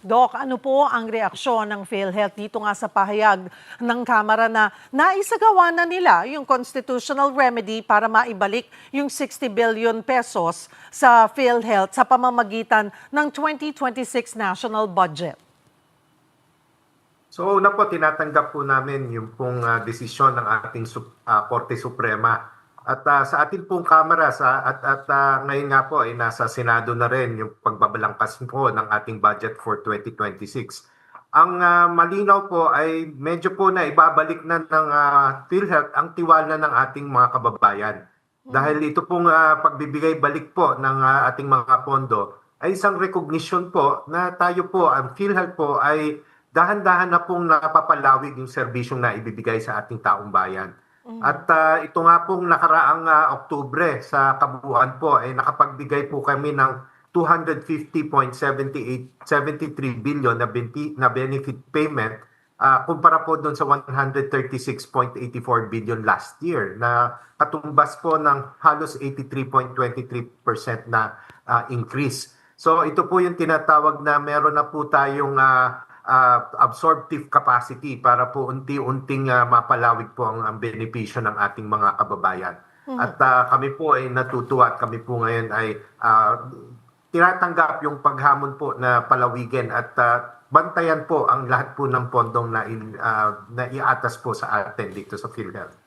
Doc, ano po ang reaksyon ng PhilHealth dito nga sa pahayag ng Kamara na naisagawa na nila yung constitutional remedy para maibalik yung 60 billion pesos sa PhilHealth sa pamamagitan ng 2026 national budget? So una po, tinatanggap po namin yung pong desisyon ng ating Korte Suprema. At sa ating pong Kamara, ngayon nga po ay nasa Senado na rin yung pagbabalangkas po ng ating budget for 2026. Ang malinaw po ay medyo po na ibabalik na ng PhilHealth ang tiwala ng ating mga kababayan. Dahil ito pong pagbibigay balik po ng ating mga pondo ay isang recognition po na tayo po, ang PhilHealth po ay dahan-dahan na pong napapalawig yung serbisyong na ibibigay sa ating taong bayan. At ito nga pong nakaraang Oktubre sa kabuuan po ay nakapagbigay po kami ng 250.73 billion na benefit payment kumpara po doon sa 136.84 billion last year na katumbas po ng halos 83.23% na increase. So ito po yung tinatawag na meron na po tayong absorptive capacity para po unti-unting mapalawig po ang benepisyo ng ating mga kababayan. At kami po ay natutuwa at kami po ngayon ay tinatanggap yung paghamon po na palawigin at bantayan po ang lahat po ng pondong na iatas po sa atin dito sa PhilHealth.